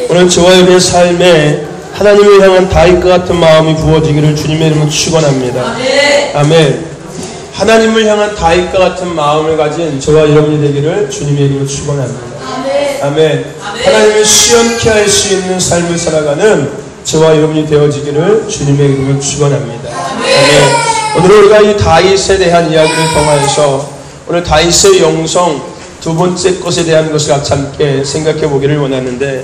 오늘 저와 여러분의 삶에 하나님을 향한 다윗과 같은 마음이 부어지기를 주님의 이름으로 축원합니다. 아멘. 하나님을 향한 다윗과 같은 마음을 가진 저와 여러분이 되기를 주님의 이름으로 축원합니다. 아멘. 하나님을 시원케 할 수 있는 삶을 살아가는 저와 여러분이 되어지기를 주님의 이름으로 축원합니다. 아멘. 오늘 우리가 이 다윗에 대한 이야기를 통하여서 오늘 다윗의 영성 두 번째 것에 대한 것을 같이 함께 생각해 보기를 원하는데,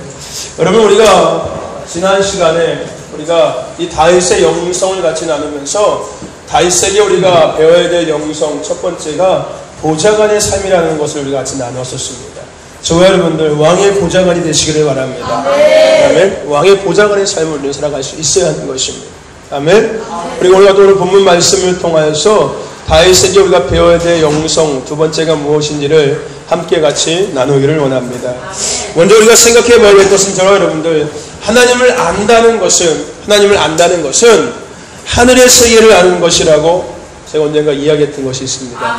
여러분 우리가 지난 시간에 우리가 이 다윗의 영성을 같이 나누면서 다윗에게 우리가 배워야 될 영성 첫 번째가 보좌관의 삶이라는 것을 우리가 같이 나눴었습니다. 저와 여러분들 왕의 보좌관이 되시기를 바랍니다. 아멘. 왕의 보좌관의 삶을 우리는 살아갈 수 있어야 하는 것입니다. 아멘. 그리고 오늘 본문 말씀을 통하여서 다윗에게 우리가 배워야 될 영성 두 번째가 무엇인지를 함께 같이 나누기를 원합니다. 먼저 우리가 생각해 봐야 될 것은, 저와 여러분들 하나님을 안다는 것은 하늘의 세계를 아는 것이라고 제가 언젠가 이야기했던 것이 있습니다.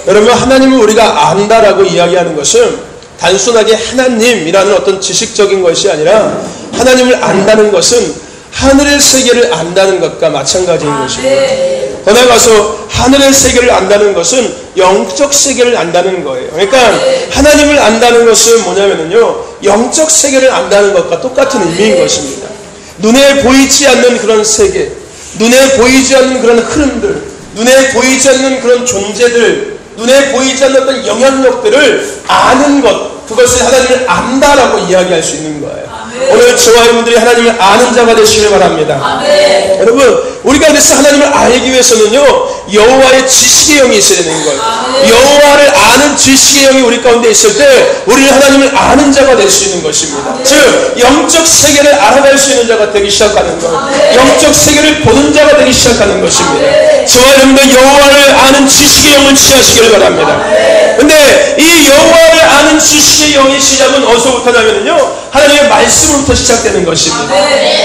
여러분, 하나님을 우리가 안다라고 이야기하는 것은 단순하게 하나님이라는 어떤 지식적인 것이 아니라, 하나님을 안다는 것은 하늘의 세계를 안다는 것과 마찬가지인 것입니다. 더 나아가서 하늘의 세계를 안다는 것은 영적 세계를 안다는 거예요. 그러니까 하나님을 안다는 것은 뭐냐면요, 영적 세계를 안다는 것과 똑같은 의미인 것입니다. 눈에 보이지 않는 그런 세계, 눈에 보이지 않는 그런 흐름들, 눈에 보이지 않는 그런 존재들, 눈에 보이지 않는 어떤 영향력들을 아는 것, 그것을 하나님을 안다라고 이야기할 수 있는 거예요. 오늘 저와 여러분들이 하나님을 아는 자가 되시길 바랍니다. 여러분, 우리가 그래서 하나님을 알기 위해서는요, 여호와의 지식의 영이 있어야 되는 거예요. 여호와를 아는 지식의 영이 우리 가운데 있을 때 우리는 하나님을 아는 자가 될 수 있는 것입니다. 즉 영적 세계를 알아갈 수 있는 자가 되기 시작하는 거예요. 영적 세계를 보는 자가 되기 시작하는 것입니다. 저와 여러분들 여호와를 아는 지식의 영을 취하시길 바랍니다. 근데 이 여호와를 아는 지식의 영의 시작은 어디서부터 나면요, 하나님의 말씀으로부터 시작되는 것입니다.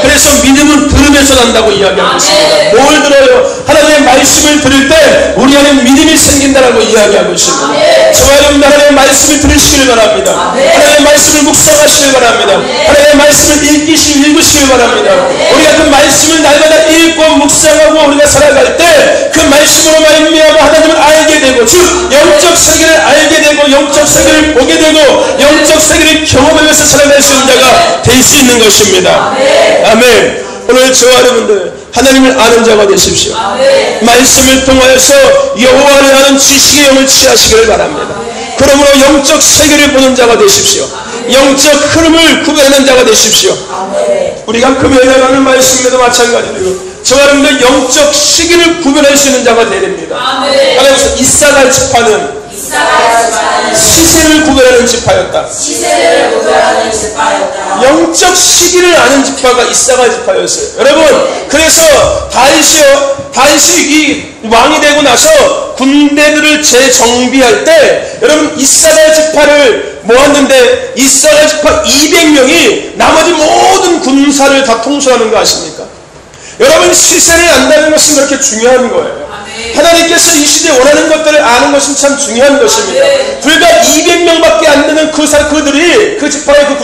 그래서 믿음은 들으면서 난다고 이야기하고 있습니다. 뭘 들어요? 하나님의 말씀을 들을 때 우리 안에 믿음이 생긴다라고 이야기하고 있습니다. 저와 여러분 하나님의 말씀을 들으시길 바랍니다. 하나님의 말씀을 묵상하시길 바랍니다. 하나님의 말씀을 읽으시길 바랍니다. 우리가 그 말씀을 날마다 읽고 묵상하고 우리가 살아갈 때 그 말씀으로 말미암아 하나님을 알게 되고, 즉 영적 세계를 알게 되고 영적 세계를 보게 되고 영적 세계를 경험하면서 살아갈 수 있는 자가 될 수 있는 것입니다. 아멘. 오늘 저와 여러분들 하나님을 아는 자가 되십시오. 말씀을 통하여서 여호와를 아는 지식의 영을 취하시기를 바랍니다. 그러므로 영적 세계를 보는 자가 되십시오. 영적 흐름을 구별하는 자가 되십시오. 우리가 금요일에 하는 말씀에도 마찬가지로 저와 여러분들 영적 시기를 구별할 수 있는 자가 되어야 됩니다. 하나님께서 이사갈 지파는 시세를 구별하는 지파였다. 영적 시기를 아는 지파가 이사갈 지파였어요. 여러분, 그래서 다윗이 이 왕이 되고 나서 군대들을 재정비할 때 여러분 이사갈 지파를 모았는데 이사갈 지파 200명이 나머지 모든 군사를 다 통솔하는 거 아십니까? 여러분, 시세를 안다는 것은 그렇게 중요한 거예요. 하나님께서 이 시대에 원하는 것들을 아는 것은 참 중요한 것입니다. 불과 200명밖에 안 되는 그 지파의 그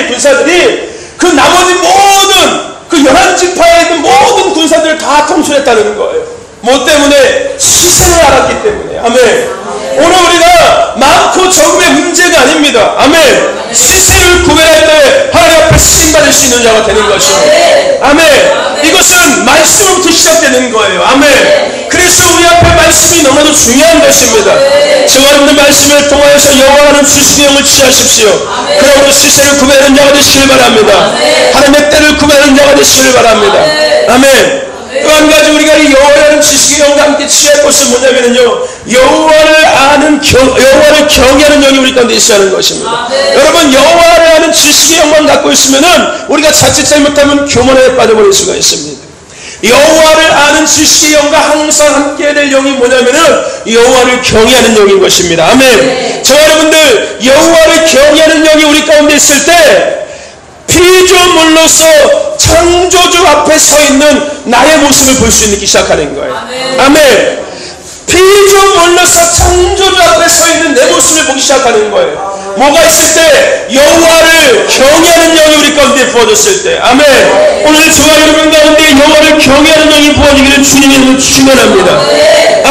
군사들이 그 나머지 모든 그 11지파에 있는 모든 군사들을 다 통솔했다는 거예요. 뭐 때문에? 시세를 알았기 때문에. 아멘. 오늘 우리가 많고 적음의 문제가 아닙니다. 아멘. 시세를 구별할 때 하나님 앞에 쓰임받을 수 있는 자가 되는 것입니다. 아멘. 이것은 말씀으로부터 시작되는 거예요. 아멘. 그래서 우리 앞에 말씀이 너무나도 중요한 것입니다. 저와 여러분들 말씀을 통하여서 여호와는 지식의 영을 취하십시오. 그러므로 시세를 구별하는 자가 되시길 바랍니다. 하나님의 때를 구별하는 자가 되시길 바랍니다. 아멘. 또 한 가지 우리가 이 여호와라는 지식의 영과 함께 취할 것은 뭐냐면요, 여호와를 경외하는 영이 우리 가운데 있어야 하는 것입니다. 여러분, 여호와를 아는 지식의 영만 갖고 있으면은 우리가 자칫 잘못하면 교만에 빠져버릴 수가 있습니다. 여호와를 아는 지식의 영과 항상 함께 될 영이 뭐냐면은 여호와를 경외하는 영인 것입니다. 아멘. 저와 여러분들 여호와를 경외하는 영이 우리 가운데 있을 때 피조물로서 창조주 앞에 서 있는 나의 모습을 볼 수 있기 시작하는 거예요. 아멘. 피조물로서 창조주 앞에 서 있는 내 모습을 보기 시작하는 거예요. 뭐가 있을 때? 여호와를 부어졌을 때, 아멘. 오늘 저와 여러분 가운데 여호와를 경외하는 영이 부어지기를 주님의 축원합니다.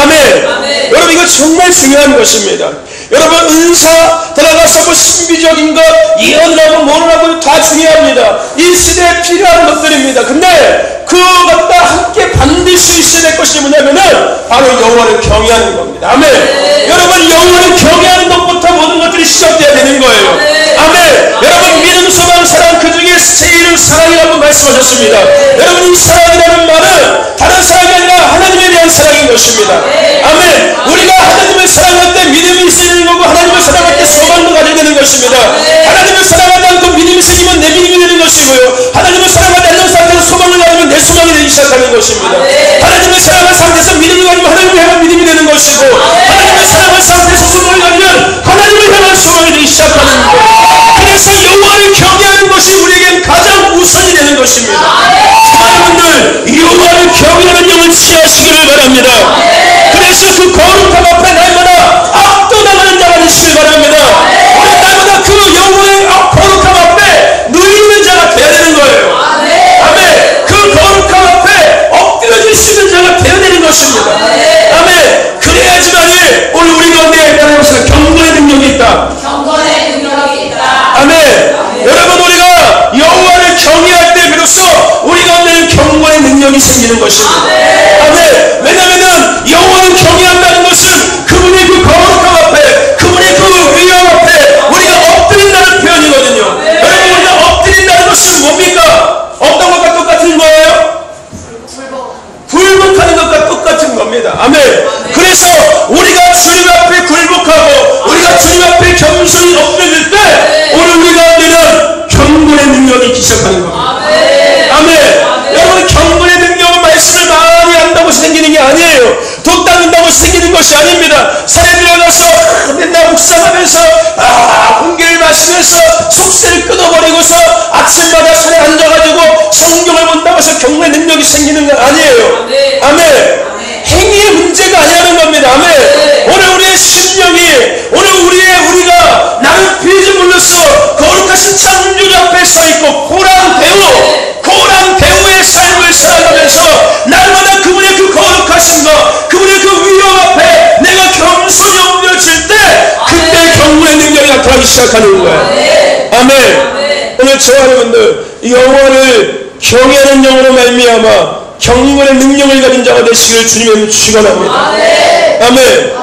아멘. 여러분 이거 정말 중요한 것입니다. 여러분 은사 들어가서 뭐 신비적인 것 예언을 하고 뭐를 하고 다 중요합니다. 이 시대에 필요한 것들입니다. 근데 그것과 함께 반드시 있어야 될 것이 뭐냐면은 바로 여호와를 경외하는 겁니다. 아멘. 여러분 여호와를 경외하는 것부터 모든 것들이 시작돼야 되는 거예요. 아멘. 여러분 믿음, 소망, 사랑 그 중에 제일은 사랑이라고 말씀하셨습니다. 여러분 이 사랑이라는 말은 다른 사랑이 아니라 하나님에 대한 사랑인 것입니다. 아멘. 우리가 하나님을 사랑할 때 믿음이 있어야 되는 거고 하나님을 사랑할 때 소망도 가져야 되는 것입니다. 하나님을 사랑하지 않고 믿음이 생기면 내 믿음이 되는 것이고요. 하나님을 사랑하지 않는 상태에서 소망을 가지면 내 소망이 되기 시작하는 것입니다. 하나님을 사랑한 상태에서 믿음을 가지면 하나님을 향한 믿음이 되는 것이고 하나님을 사랑한 상태에서 소망을 가지면 하나님을 향한 소망이 되기 시작하는 거예요. 그래서 여호와를 경외하는 것이 우리에겐 가장 우선이 되는 것입니다. 여러분들 여호와를 경외하는 영을 취하시기를 바랍니다. 그래서 그 거룩함 앞에 날마다 압도당하는 자가 되시길 바랍니다. 우리 날마다 그 여호와의 거룩함 앞에 누이는 자가 되어야 되는 거예요. 아멘. 그 거룩함 앞에 엎드려질 수 있는 자가 되어야 되는 것입니다. 아멘. 그래야지만이 오늘 우리 가운데 경건의 능력이 있다. 경건의 능력이 있다. 아멘. 여러분 우리가 여호와를 경외할 때 비로소 우리 가운데는 경건의 능력이 생기는 것입니다. 아멘. 왜냐하면 여호와를 경외한다는 것은 그분의 그 거룩함 앞에 그분의 그 위엄 앞에 우리가 엎드린다는 표현이거든요. 여러분 우리가 엎드린다는 것은 뭡니까? 어떤 것과 똑같은 거예요? 굴복하는 것과 똑같은 겁니다. 아멘. 그래서 우리가 주님 앞에 굴복하고 우리가 주님 앞에 겸손히 엎드릴 때 오늘 우리 가운데는 경건의 능력이 있기 시작하는 겁니다. 아멘. 여러분 경건의 능력은 말씀을 많이 한다고 생기는 게 아니에요. 돈 닦는다고 생기는 것이 아닙니다. 산에 들어가서 맨날 묵상하면서 공기를 마시면서 속세를 끊어버리고서 아침마다 산에 앉아가지고 성경을 본다고 해서 경건의 능력이 생기는 건 아니에요. 아멘. 행위의 문제가 아니라는 겁니다. 아멘. 오늘 우리의 심령이 오늘 우리가 나는 피조물로서 거룩하신 창조주 앞에 서있고 고랑 배우의 삶을 살아가면서 날마다 그분의 그 거룩하신가 그분의 그 위엄 앞에 내가 겸손히 엎드려질 때 그때 경건의 능력이 나타나기 시작하는 거예요. 아멘. 오늘 저와 여러분들 여호와를 경외하는 영으로 말미암아 경건의 능력을 가진 자가 되시기를 주님의 축원합니다. 아멘.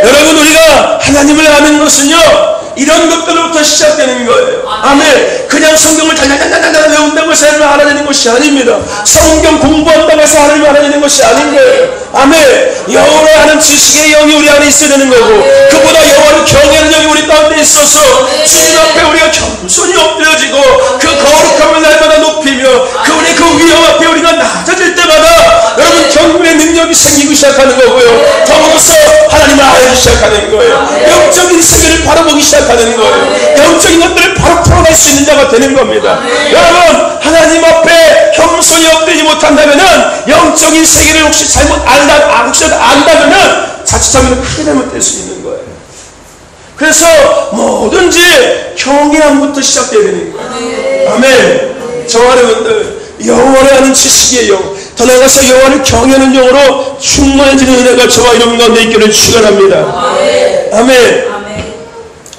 여러분 우리가 하나님을 아는 것은요 이런 것들로부터 시작되는 거예요. 아멘. 그냥 성경을 달달달달 외운다고 해서 하나님을 알아내는 것이 아닙니다. 성경 공부한다고 해서 하나님을 알아내는 것이 아닌 거예요. 아멘. 여호와를 아는 지식의 영이 우리 안에 있어야 되는 거고 그보다 여호와를 경외하는 영이 우리 가운데 있어서 주님 앞에 우리가 겸손히 엎드려지고 그 거룩함을 날마다 높이며 그분의 그 위엄 앞에 우리가 낮아질 때마다 여러분 경건의 능력이 생기기 시작하는 거고요. 더불어서 하나님을 알기 시작하는 거예요. 영적인 세계를 바라보기 시작하는 거예요. 영적인 것들을 바로 풀어낼 수 있는 자가 되는 겁니다. 여러분 하나님 앞에 겸손히 엎드리지 못한다면은 영적인 세계를 혹시 잘못 안다면은 자칫 잘못하면 크게 잘못될 수 있는 거예요. 그래서 뭐든지 경외함부터 시작돼야 되는 거예요. 아멘. 저와 여러분들 여호와를 아는 지식의 영, 더 나아가서 여호와를 경외하는 영으로 충만해지는 은혜가 저와 여러분 가운데 있기를 축원합니다. 아멘.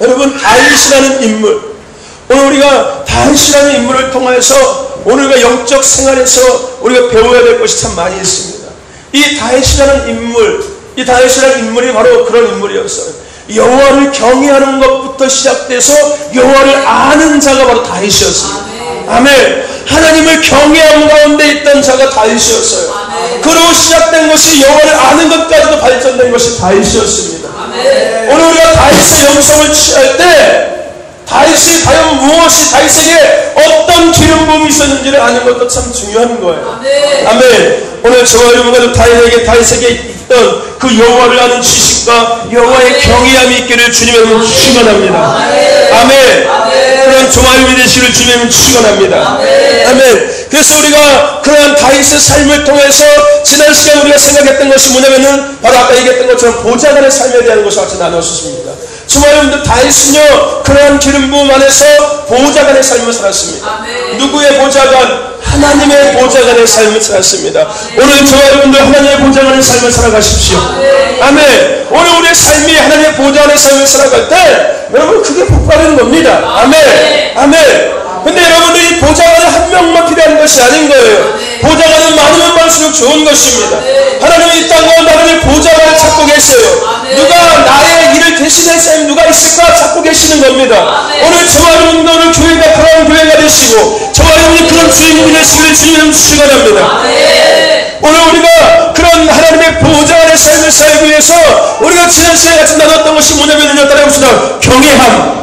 여러분 다윗이라는 인물, 오늘 우리가 다윗이라는 인물을 통해서 오늘과 영적 생활에서 우리가 배워야 될 것이 참 많이 있습니다. 이 다윗이라는 인물이 바로 그런 인물이었어요. 여호와를 경외하는 것부터 시작돼서 여호와를 아는 자가 바로 다윗이었습니다. 아멘. 하나님을 경외함 가운데 있던 자가 다윗이었어요. 그리고 시작된 것이 여호와를 아는 것까지도 발전된 것이 다윗이었습니다. 오늘 우리가 다윗의 영성을 취할 때 다윗이 과연 무엇이 다윗에게 어떤 기름 부음이 있었는지를 아는 것도 참 중요한 거예요. 아멘. 오늘 저와 여러분과 다윗에게 있던 그 여호와를 아는 지식과 여호와의 경외함이 있기를 주님의 이름으로 축원합니다. 아멘. 그런 종아리 되시기를 주님의 이름으로 축원합니다. 아멘. 그래서 우리가 그러한 다윗의 삶을 통해서 지난 시간 우리가 생각했던 것이 뭐냐면은 바로 아까 얘기했던 것처럼 보좌관의 삶에 대한 것을 같이 나눴습니다. 저와 여러분들 다윗은요 그러한 기름 부음 안에서 보좌관의 삶을 살았습니다. 아멘. 누구의 보좌관? 하나님의 보좌관의 삶을 살았습니다. 오늘 저와 여러분들 하나님의 보좌관의 삶을 살아가십시오. 아멘. 오늘 우리의 삶이 하나님의 보좌관의 삶을 살아갈 때 여러분 그게 복 받는 겁니다. 아멘. 아멘. 근데 여러분들 이 보좌관은 한 명만 필요한 것이 아닌 거예요. 보좌관은 많으면 많을수록 좋은 것입니다. 하나님은 이 땅 가운데 하나님의 보좌관을 찾고 계세요. 누가 나의 일을 대신할 사람이 누가 있을까 찾고 계시는 겁니다. 오늘 저와 여러분들 오늘 교회가 그런 교회가 되시고 저와 여러분이 그런 주인님이 되시기를 주님 축원합니다. 오늘 우리가 그런 하나님의 보좌관의 삶을 살기 위해서 우리가 지난 시간에 같이 나눴던 것이 뭐냐면요, 따라해봅시다. 경외함.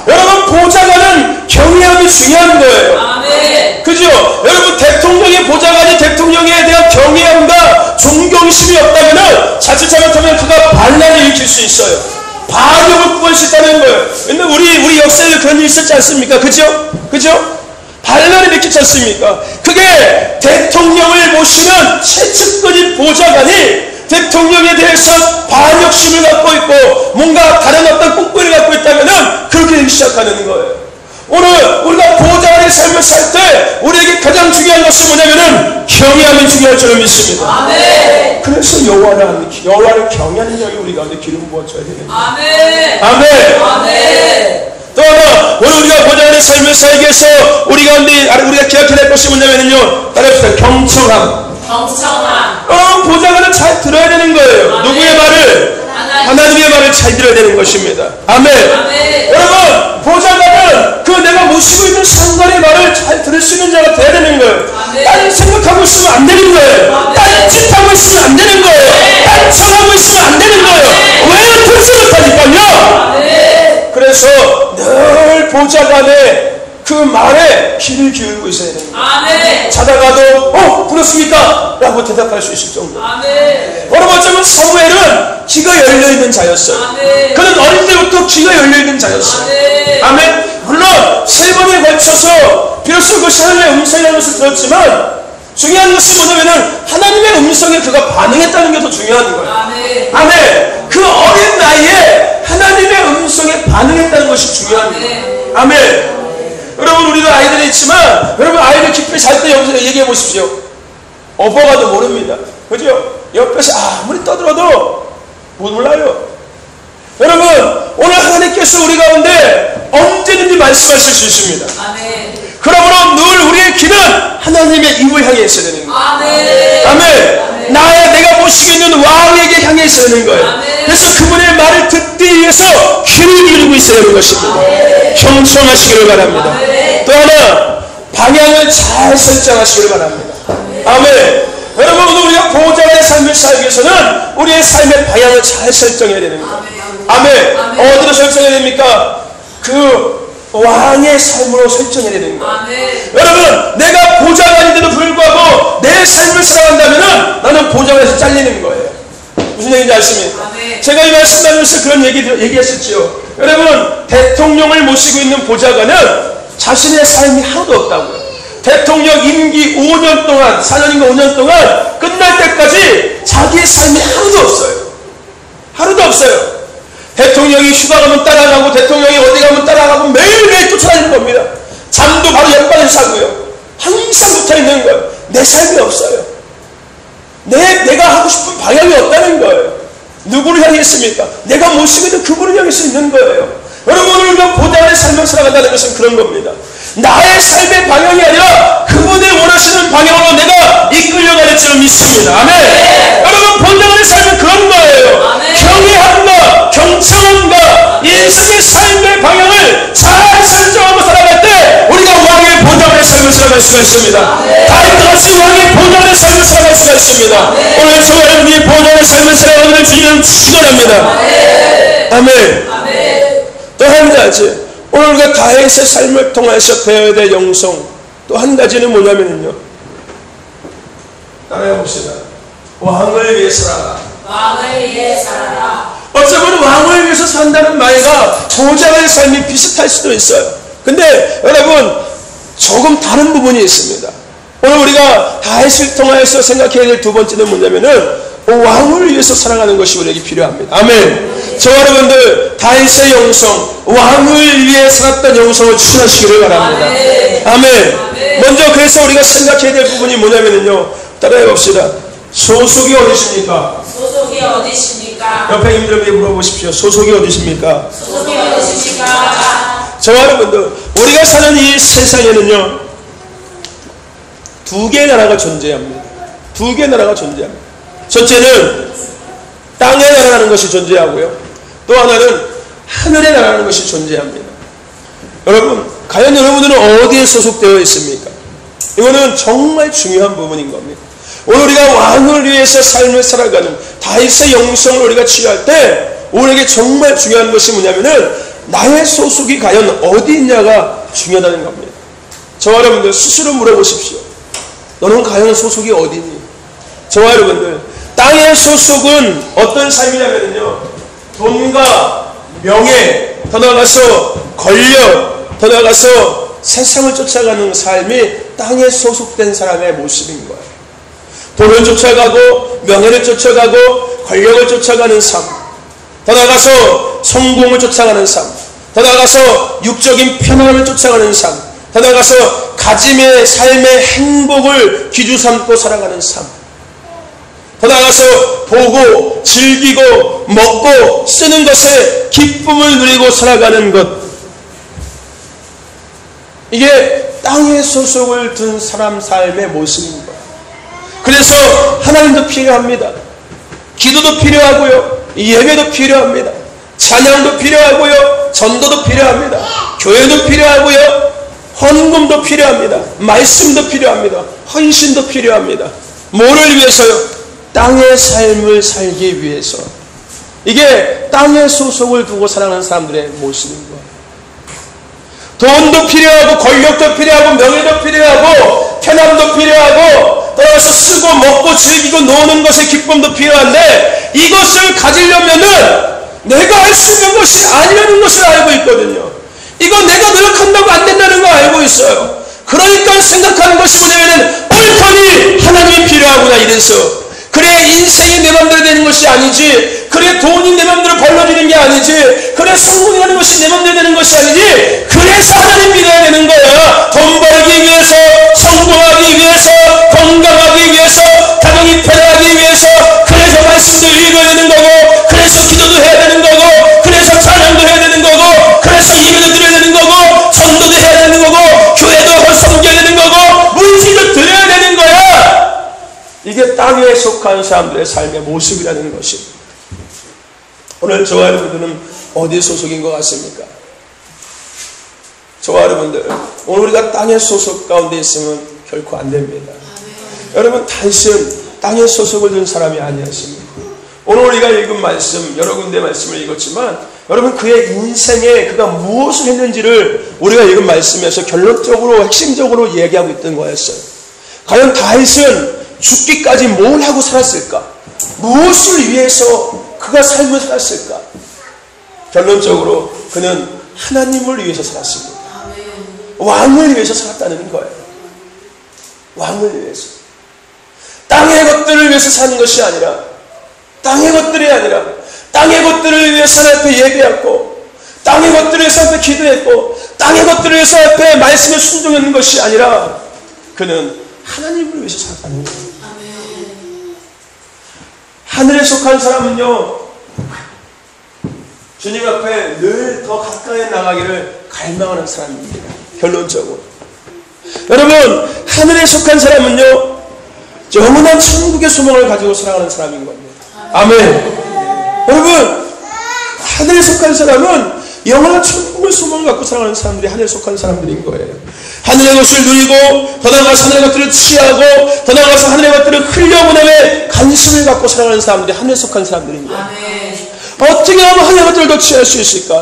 여러분 보좌관은 경외함이 중요한 거예요. 아멘. 그죠? 여러분 대통령의 보좌관이 대통령에 대한 경외함과 존경심이 없다면 자칫 잘못하면 그가 반란을 일으킬 수 있어요. 반역을 구할 수 있다는 거예요. 근데 우리 역사에 그런 일이 있었지 않습니까? 그죠? 반란을 일으키지 않습니까? 그게 대통령을 모시는 최측근인 보좌관이 대통령에 대해서 반역심을 갖고 있고 뭔가 다른 어떤 꿈꾸를 갖고 있다면 그렇게 되기 시작하는 거예요. 오늘 우리가 보좌관의 삶을 살 때 우리에게 가장 중요한 것은 뭐냐면은 경외함이 중요할 줄을 믿습니다. 아멘. 그래서 여호와를 경외하는 영이 우리 가운데 기름 부어줘야 되는 거예요. 아멘. 아멘. 또 하나 오늘 우리가 보좌관의 삶을 살기 위해서 우리 가운데 우리가 기억해야 될 것이 뭐냐면요, 따라합시다. 경청함. 보좌관은 잘 들어야 되는 거예요. 아멘. 누구의 말을? 하나님의 말을 잘 들어야 되는 것입니다. 아멘. 여러분 보좌관은 그 내가 모시고 있는 상관의 말을 잘 들을 수 있는 자가 돼야 되는 거예요. 딴 생각하고 있으면 안 되는 거예요. 딴 짓하고 있으면 안 되는 거예요. 딴 척하고 있으면 안 되는 거예요. 왜 듣지 못하니까요? 그래서 늘 보좌관의 그 말에 귀를 기울이고 있어야 됩니다. 아멘. 자다가도 그렇습니까? 라고 대답할 수 있을 정도. 아멘. 여러분 어쩌면 사무엘은 귀가 열려있는 자였어요. 아멘. 그는 어릴 때부터 귀가 열려있는 자였어요. 아멘. 아멘. 물론 3번에 걸쳐서 비로소 그 하나님의 음성이라는 것을 들었지만 중요한 것은 뭐냐면은 하나님의 음성에 그가 반응했다는 게 더 중요한 거예요. 아멘. 아멘. 그 어린 나이에 하나님의 음성에 반응했다는 것이 중요한 거예요. 아멘. 여러분 우리도 아이들이 있지만 여러분 아이들 깊이 잘 때 여기서 얘기해 보십시오. 엎어가도 모릅니다. 그죠? 옆에서 아무리 떠들어도 못 몰라요. 여러분 오늘 하나님께서 우리 가운데 언제든지 말씀하실 수 있습니다. 아멘. 그러므로 늘 우리의 귀는 하나님의 입을 향해 있어야 되는 거예요. 아멘. 아멘. 내가 모시고 있는 왕에게 향해 있어야 되는 거예요. 아멘. 그래서 그분의 말을 듣기 위해서 귀를 기울이고 있어야 되는 것입니다. 아멘. 경청하시기를 바랍니다. 아멘. 또 하나 방향을 잘 설정하시기를 바랍니다. 아멘. 여러분 오늘 우리가 보좌관의 삶을 살기 위해서는 우리의 삶의 방향을 잘 설정해야 되는 거예요. 아멘. 어디로 설정해야 됩니까? 그 왕의 삶으로 설정해야 되는 거예요. 아멘. 여러분 내가 보좌관인데도 불구하고 내 삶을 살아간다면 나는 보좌관에서 잘리는 거예요. 무슨 얘기인지 아십니까? 아멘. 제가 이 말씀 나누면서 그런 얘기했었죠. 여러분 대통령을 모시고 있는 보좌관은 자신의 삶이 하나도 없다고요. 대통령 임기 5년 동안 4년인가 5년 동안 끝날 때까지 자기의 삶이 하나도 없어요. 하나도 없어요. 대통령이 휴가 가면 따라가고 대통령이 어디 가면 따라가고 매일매일 쫓아다니는 겁니다. 잠도 바로 옆방에서 자고요. 항상 붙어있는 거예요. 내 삶이 없어요. 내가 하고 싶은 방향이 없다는 거예요. 누구를 향해 있습니까? 내가 모시고 있는 그분을 향해서 있는 거예요. 여러분 오늘 우리가 보좌관의 삶을 살아간다는 것은 그런 겁니다. 나의 삶의 방향이 아니라 그분의 원하시는 방향으로 내가 이끌려가는 줄을 믿습니다. 아멘. 네. 여러분 보좌관의 삶은 그런 거예요. 아멘. 경외함과 경청함과 인생의 삶의 방향을 잘 설정하고 살아갈 때 우리가 왕의 보좌관의 삶을 살아갈 수가 있습니다. 다윗같이 왕의 보좌관의 삶을 살아갈 수가 있습니다. 아멘. 오늘 저와 여러분이 보좌관의 삶을 살아가는 주님을 축원합니다. 아멘. 아멘. 또 한 가지 오늘 우리가 다윗의 삶을 통해서 배워야 될 영성 또 한 가지는 뭐냐면요, 따라해봅시다. 왕을 위해 살아라. 왕을 위해 살아라. 어쩌면 왕을 위해서 산다는 말과 보좌관의 삶이 비슷할 수도 있어요. 근데 여러분 조금 다른 부분이 있습니다. 오늘 우리가 다윗을 통해서 생각해야 될 두 번째는 뭐냐면은 왕을 위해서 살아가는 것이 우리에게 필요합니다. 아멘. 저와 여러분들 다윗의 영성, 왕을 위해 살았던 영성을 취하시기를 바랍니다. 아멘. 먼저 그래서 우리가 생각해야 될 부분이 뭐냐면요, 따라해 봅시다. 소속이 어디십니까? 소속이 어디십니까? 옆에 임들에게 물어보십시오. 소속이 어디십니까? 소속이 어디십니까? 저와 여러분들, 우리가 사는 이 세상에는요, 두 개의 나라가 존재합니다. 두 개의 나라가 존재합니다. 첫째는 땅의 나라라는 것이 존재하고요, 또 하나는 하늘의 나라라는 것이 존재합니다. 여러분, 과연 여러분들은 어디에 소속되어 있습니까? 이거는 정말 중요한 부분인 겁니다. 오늘 우리가 왕을 위해서 삶을 살아가는 다윗의 영성을 우리가 취할 때 우리에게 정말 중요한 것이 뭐냐면은 나의 소속이 과연 어디 있냐가 중요하다는 겁니다. 저와 여러분들 스스로 물어보십시오. 너는 과연 소속이 어디 있니? 저와 여러분들, 땅의 소속은 어떤 삶이냐면요, 돈과 명예, 더 나아가서 권력, 더 나아가서 세상을 쫓아가는 삶이 땅에 소속된 사람의 모습인 거예요. 돈을 쫓아가고 명예를 쫓아가고 권력을 쫓아가는 삶, 더 나아가서 성공을 쫓아가는 삶, 더 나아가서 육적인 편안함을 쫓아가는 삶, 더 나아가서 가짐의 삶의 행복을 기주 삼고 살아가는 삶, 더 나아가서 보고 즐기고 먹고 쓰는 것에 기쁨을 누리고 살아가는 것, 이게 땅에 소속을 둔 사람 삶의 모습인 거예요. 그래서 하나님도 필요합니다. 기도도 필요하고요, 예배도 필요합니다. 찬양도 필요하고요, 전도도 필요합니다. 교회도 필요하고요, 헌금도 필요합니다. 말씀도 필요합니다. 헌신도 필요합니다. 뭐를 위해서요? 땅의 삶을 살기 위해서. 이게 땅의 소속을 두고 살아가는 사람들의 모습인 거예요. 돈도 필요하고 권력도 필요하고 명예도 필요하고 편함도 필요하고 떠나서 쓰고 먹고 즐기고 노는 것의 기쁨도 필요한데, 이것을 가지려면은 내가 할 수 있는 것이 아니라는 것을 알고 있거든요. 이거 내가 노력한다고 안 된다는 거 알고 있어요. 그러니까 생각하는 것이 뭐냐면은 옳더니 하나님이 필요하구나 이래서. 그래 인생이 내 맘대로 되는 것이 아니지, 그래 돈이 내 맘대로 벌어지는 게 아니지, 그래 성공이라는 것이 내 맘대로 되는 것이 아니지, 그래서 하나님 믿어야 되는 거야. 돈 벌기 위해서, 성공하기 위해서, 건강하기 위해서, 가정이 편하기 위해서, 그래서 말씀도 읽어야 되는 거고, 그래서 기도도 해야 되는 거고, 그래서 찬양도 해야 되는 거고, 그래서 예배도 드려야 되는 거고, 전도도 해야 되는 거고, 교회도 섬겨야 되는 거고, 물질도 드려야 되는 거야. 이게 땅에 속한 사람들의 삶의 모습이라는 것입니다. 오늘 저와 여러분들은 어디에 소속인 것 같습니까? 저와 여러분들, 오늘 우리가 땅의 소속 가운데 있으면 결코 안 됩니다. 여러분, 다윗은 땅의 소속을 둔 사람이 아니었습니다. 오늘 우리가 읽은 말씀, 여러 군데 말씀을 읽었지만 여러분, 그의 인생에 그가 무엇을 했는지를 우리가 읽은 말씀에서 결론적으로 핵심적으로 얘기하고 있던 거였어요. 과연 다윗은 죽기까지 뭘 하고 살았을까? 무엇을 위해서 그가 삶을 살았을까? 결론적으로 그는 하나님을 위해서 살았습니다. 왕을 위해서 살았다는 거예요. 왕을 위해서. 땅의 것들을 위해서 사는 것이 아니라, 땅의 것들이 아니라 땅의 것들을 위해서 하나님 앞에 예배했고, 땅의 것들을 위해서 하나님 앞에 기도했고, 땅의 것들을 위해서 하나님 앞에 말씀을 순종하는 것이 아니라 그는 하나님을 위해서 살았다는 거예요. 하늘에 속한 사람은요, 주님 앞에 늘 더 가까이 나가기를 갈망하는 사람입니다. 결론적으로. 여러분, 하늘에 속한 사람은요, 영원한 천국의 소망을 가지고 살아가는 사람인 겁니다. 아멘. 여러분, 하늘에 속한 사람은 영원한 천국의 소망을 갖고 살아가는 사람들이 하늘에 속한 사람들인 거예요. 하늘의 것을 누리고, 더 나아가서 하늘의 것들을 취하고, 더 나아가서 하늘의 것들을 흘려보내며 관심을 갖고 살아가는 사람들이 하늘에 속한 사람들입니다. 아멘. 어떻게 하면 하늘의 것들을 더 취할 수 있을까?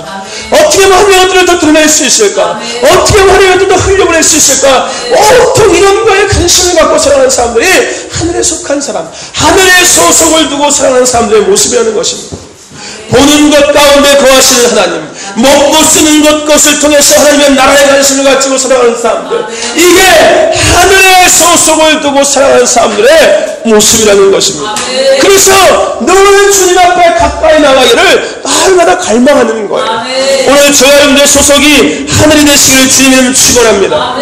아멘. 어떻게 하면 하늘의 것들을 더 드러낼 수 있을까? 아멘. 어떻게 하면 하늘의 것들을 더 흘려보낼 수 있을까? 온통 이런 거에 관심을 갖고 살아가는 사람들이 하늘에 속한 사람, 하늘의 소속을 두고 살아가는 사람들의 모습이라는 것입니다. 보는 것 가운데 거하시는 하나님, 먹고 쓰는 것을 통해서 하나님의 나라의 관심을 가지고 살아가는 사람들, 이게 하늘의 소속을 두고 살아가는 사람들의 모습이라는 것입니다. 그래서 늘 주님 앞에 가까이 나가기를 날마다 갈망하는 거예요. 오늘 저와 여러분들 소속이 하늘이 되시기를 주님은 축원합니다.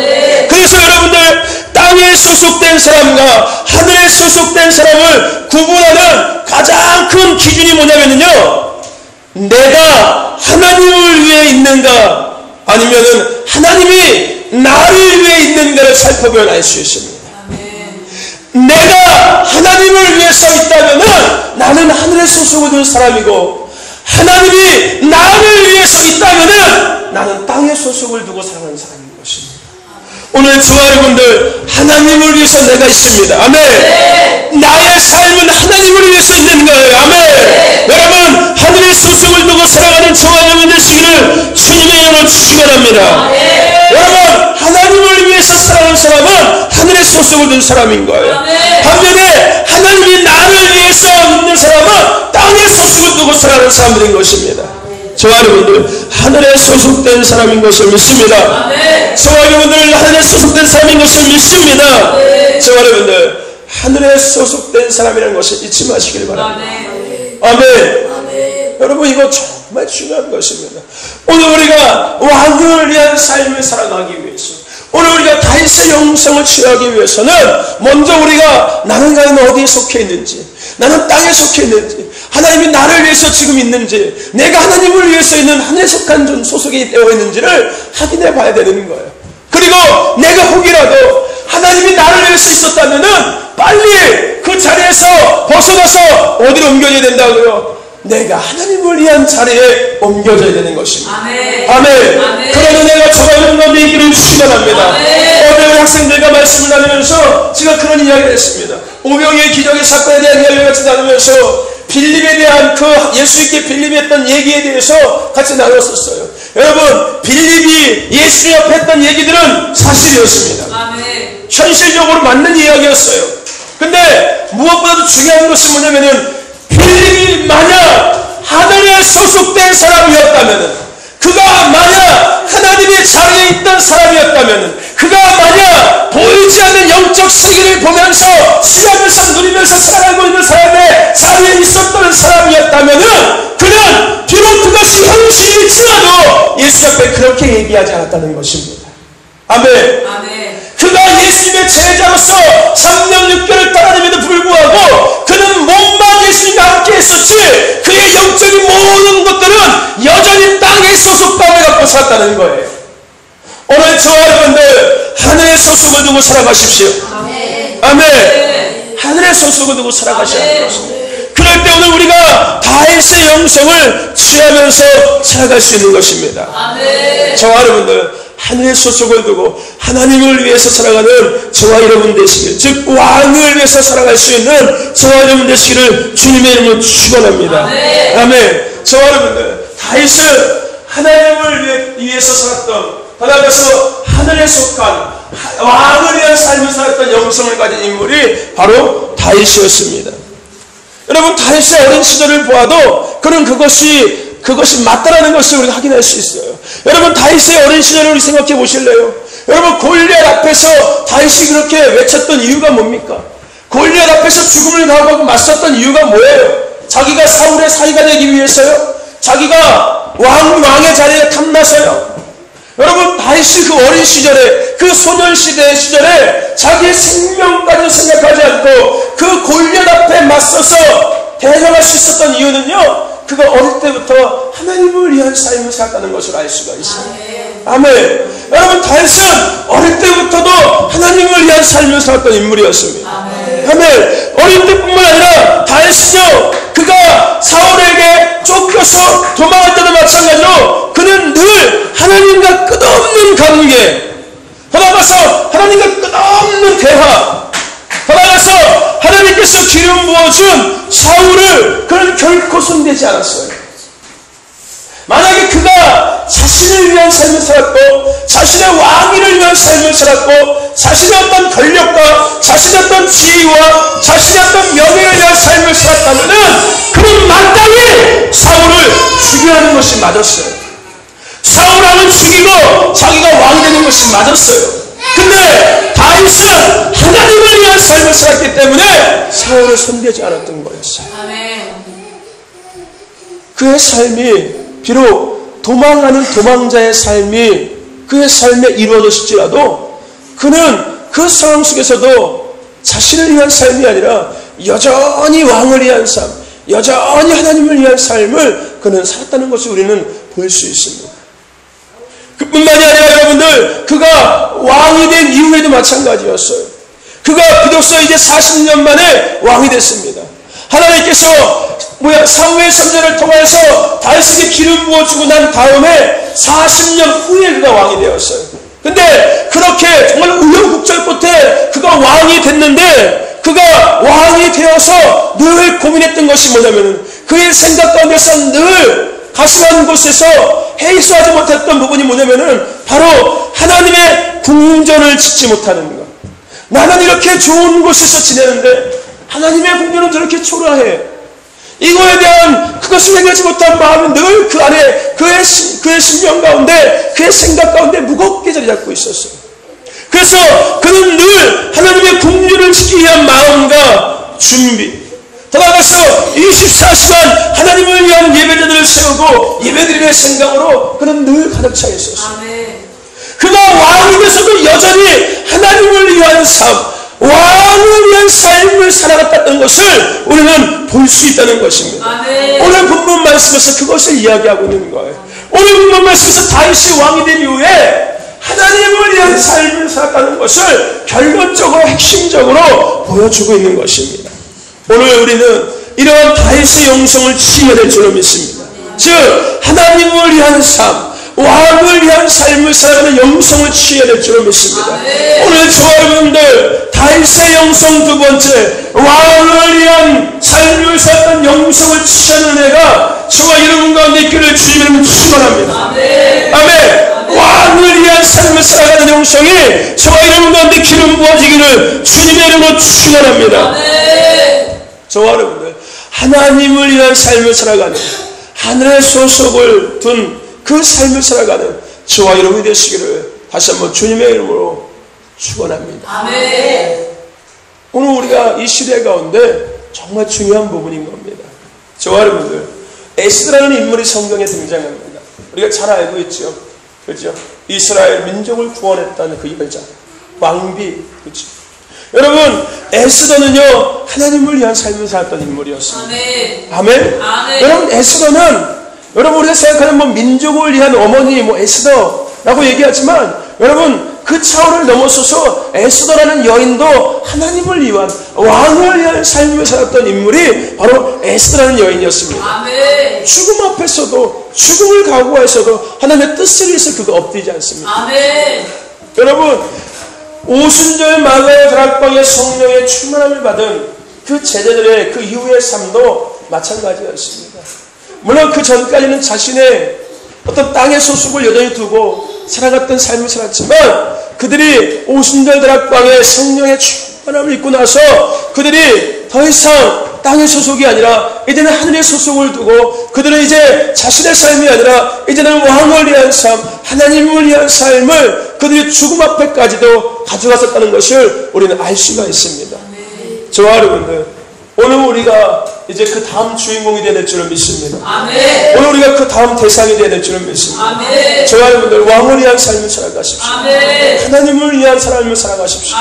그래서 여러분들 땅에 소속된 사람과 하늘에 소속된 사람을 구분하는 가장 큰 기준이 뭐냐면요, 내가 하나님을 위해 있는가 아니면은 하나님이 나를 위해 있는가를 살펴보면 알 수 있습니다. 내가 하나님을 위해서 있다면은 나는 하늘의 소속을 둔 사람이고, 하나님이 나를 위해서 있다면은 나는 땅의 소속을 두고 살아가는 사람인 것입니다. 오늘 저와 여러분들 하나님을 위해서 내가 있습니다. 아멘. 나의 삶은 하나님을 위해서 있는 거예요. 아멘. 여러분 하늘의 소속을 두고 살아가는 저와 여러분 되시기를 주님의 이름으로 축원합니다. 여러분 하나님을 위해서 살아가는 사람은 하늘의 소속을 둔 사람인 거예요. 반면에 하나님이 나를 위해서 있는 사람은 땅의 소속을 두고 살아가는 사람들인 것입니다. 저와 여러분들 하늘에 소속된 사람인 것을 믿습니다. 저와 여러분들 하늘에 소속된 사람인 것을 믿습니다. 저와 여러분들 하늘에 소속된 사람이라는 것을 잊지 마시길 바랍니다. 아멘. 여러분 이거 정말 중요한 것입니다. 오늘 우리가 왕을 위한 삶을 살아가기 위해서, 오늘 우리가 다윗의 영성을 취하기 위해서는 먼저 우리가 나는 과연 어디에 속해 있는지, 나는 땅에 속해 있는지, 하나님이 나를 위해서 지금 있는지, 내가 하나님을 위해서 있는 하늘에 속한 소속이 되어 있는지를 확인해 봐야 되는 거예요. 그리고 내가 혹이라도 하나님이 나를 위해서 있었다면은 빨리 그 자리에서 벗어나서 어디로 옮겨져야 된다고요? 내가 하나님을 위한 자리에 옮겨져야 되는 것입니다. 아멘. 그런 은혜가 저와 여러분들에게 있기를 축원합니다. 어제 학생들과 말씀을 나누면서 제가 그런 이야기를 했습니다. 오병이의 기적의 사건에 대한 이야기를 같이 나누면서 빌립에 대한 그 예수님께 빌립이 했던 얘기에 대해서 같이 나눴었어요. 여러분 빌립이 예수 옆에 했던 얘기들은 사실이었습니다. 현실적으로 맞는 이야기였어요. 근데 무엇보다도 중요한 것은 뭐냐면은 빌립이 만약 하늘에 소속된 사람이었다면, 그가 만약 하나님의 자리에 있던 사람이었다면, 그가 만약 보이지 않는 영적 세계를 보면서 시하면서 누리면서 살아가고 있는 사람의 자리에 있었던 사람이었다면, 그는 비록 그것이 현실일지라도 예수 앞에 그렇게 얘기하지 않았다는 것입니다. 아멘. 그가 예수님의 제자로서 3년 6개월을 따라다님에도 불구하고 그는 몸만 예수님과 함께 했었지, 그의 영적인 모든 것들은 여전히 땅의 소속감을 갖고 살았다는 거예요. 오늘 저와 여러분들 하늘의 소속을 두고 살아가십시오. 아멘. 하늘의 소속을 두고 살아가셔야 하는 것입니다. 그럴 때 오늘 우리가 다윗의 영성을 취하면서 살아갈 수 있는 것입니다. 저와 여러분들 하늘의 소속을 두고 하나님을 위해서 살아가는 저와 여러분 되시길, 즉 왕을 위해서 살아갈 수 있는 저와 여러분 되시기를 주님의 이름으로 축원합니다. 아멘. 저와 여러분들 다윗은 하나님을 위해서 살았던, 바다에서 하늘에 속한 왕을 위한 삶을 살았던 영성을 가진 인물이 바로 다윗이었습니다. 여러분 다윗의 어린 시절을 보아도 그는 그것이 맞다라는 것을 우리가 확인할 수 있어요. 여러분 다윗의 어린 시절을 우리 생각해 보실래요? 여러분 골리앗 앞에서 다윗이 그렇게 외쳤던 이유가 뭡니까? 골리앗 앞에서 죽음을 각오하고 맞섰던 이유가 뭐예요? 자기가 사울의 사위가 되기 위해서요? 자기가 왕의 자리에 탐나서요? 여러분 다윗이 그 어린 시절에, 그 소년시대 시절에 자기의 생명까지 생각하지 않고 그 골리앗 앞에 맞서서 대적할 수 있었던 이유는요, 그가 어릴 때부터 하나님을 위한 삶을 살았다는 것을 알 수가 있어요. 아멘. 여러분 다윗은 어릴 때부터도 하나님을 위한 삶을 살았던 인물이었습니다. 아멘. 어릴 때뿐만 아니라 다윗은요, 그가 사울에게 쫓겨서 도망할 때도 마찬가지로 그는 늘 하나님과 끝없는 관계, 나아가서 하나님과 끝없는 대화, 나아가서 하나님께서 기름 부어준 사울을 그는 결코 손대지 않았어요. 만약에 그가 자신을 위한 삶을 살았고 자신의 왕위를 위한 삶을 살았고 자신의 어떤 권력과 자신의 어떤 지위와 자신의 어떤 명예를 위한 삶을 살았다면 그는 마땅히 사울을 죽여야 하는 것이 맞았어요. 사울왕은 죽이고 자기가 왕이 되는 것이 맞았어요. 근데 다윗은 하나님을 위한 삶을 살았기 때문에 사울을 손대지 않았던 거였어요. 그의 삶이 비록 도망하는 도망자의 삶이 그의 삶에 이루어졌을지라도 그는 그 상황 속에서도 자신을 위한 삶이 아니라 여전히 왕을 위한 삶, 여전히 하나님을 위한 삶을 그는 살았다는 것을 우리는 볼 수 있습니다. 그뿐만이 아니라 여러분들, 그가 왕이 된 이후에도 마찬가지였어요. 그가 비로소 이제 40년 만에 왕이 됐습니다. 하나님께서 사무엘 선지자를 통해서 다윗에게 기름 부어주고 난 다음에 40년 후에 그가 왕이 되었어요. 근데 그렇게 정말 우여곡절 끝에 그가 왕이 됐는데, 그가 왕이 되어서 늘 고민했던 것이 뭐냐면, 그의 생각 가운데서 늘 가슴 곳에서 해소하지 못했던 부분이 뭐냐면은 바로 하나님의 궁전을 짓지 못하는 것. 나는 이렇게 좋은 곳에서 지내는데 하나님의 궁전은 저렇게 초라해. 이거에 대한 그것을 해결하지 못한 마음은 늘 그 안에 그의 심령 가운데, 그의 생각 가운데 무겁게 자리 잡고 있었어요. 그래서 그는 늘 하나님의 궁전을 지키기 위한 마음과 준비, 더 나아가서 24시간 하나님을 위한 예배자들을 세우고 예배드리는 생각으로 그는 늘 가득 차 있었어요. 그가 왕이 돼서도 여전히 하나님을 위한 삶, 왕을 위한 삶을 살아갔다는 것을 우리는 볼 수 있다는 것입니다. 오늘 본문 말씀에서 그것을 이야기하고 있는 거예요. 오늘 본문 말씀에서 다윗이 왕이 된 이후에 하나님을 위한 삶을 살았다는 것을 결론적으로 핵심적으로 보여주고 있는 것입니다. 오늘 우리는 이러한 다윗의 영성을 취해야 될 줄로 믿습니다. 즉 하나님을 위한 삶, 왕을 위한 삶을 살아가는 영성을 취해야 될 줄로 믿습니다. 오늘 저와 여러분들 다윗의 영성 두 번째, 왕을 위한 삶을 살았던 영성을 취하는 은혜가 저와 여러분 가운데 있기를 주님의 축원합니다. 아멘. 왕을 위한 삶을 살아가는 영성이 저와 여러분 가운데 기름 부어지기를 주님의 이름으로 축원합니다. 저와 여러분들 하나님을 위한 삶을 살아가는, 하늘의 소속을 둔 그 삶을 살아가는 저와 여러분이 되시기를 다시 한번 주님의 이름으로 축원합니다. 오늘 우리가 이 시대 가운데 정말 중요한 부분인 겁니다. 저와 여러분들, 에스더라는 인물이 성경에 등장합니다. 우리가 잘 알고 있죠. 그렇죠? 이스라엘 민족을 구원했다는 그 여자, 왕비, 그렇죠? 여러분, 에스더는요 하나님을 위한 삶을 살았던 인물이었습니다. 아멘. 여러분, 에스더는 여러분 우리가 생각하는 민족을 위한 어머니 에스더라고 얘기하지만, 여러분 그 차원을 넘어서서 에스더라는 여인도 하나님을 위한, 왕을 위한 삶을 살았던 인물이 바로 에스더라는 여인이었습니다. 죽음 앞에서도, 죽음을 각오해서도 하나님의 뜻을 위해서 그가 엎드리지 않습니다. 여러분, 오순절 마가의 다락방의 성령의 충만함을 받은 그 제자들의 그 이후의 삶도 마찬가지였습니다. 물론 그 전까지는 자신의 어떤 땅의 소속을 여전히 두고 살아갔던 삶을 살았지만, 그들이 오순절 다락방의 성령의 충만함을 입고 나서 그들이 더 이상 땅의 소속이 아니라 이제는 하늘의 소속을 두고, 그들은 이제 자신의 삶이 아니라 이제는 왕을 위한 삶, 하나님을 위한 삶을 그들이 죽음 앞에까지도 가져갔었다는 것을 우리는 알 수가 있습니다. 저와 여러분들, 오늘 우리가 이제 그 다음 주인공이 되야 될 줄을 믿습니다. 오늘 우리가 그 다음 대상이 되야 될 줄을 믿습니다. 저와 여러분들, 왕을 위한 삶을 살아가십시오. 하나님을 위한 삶을 살아가십시오.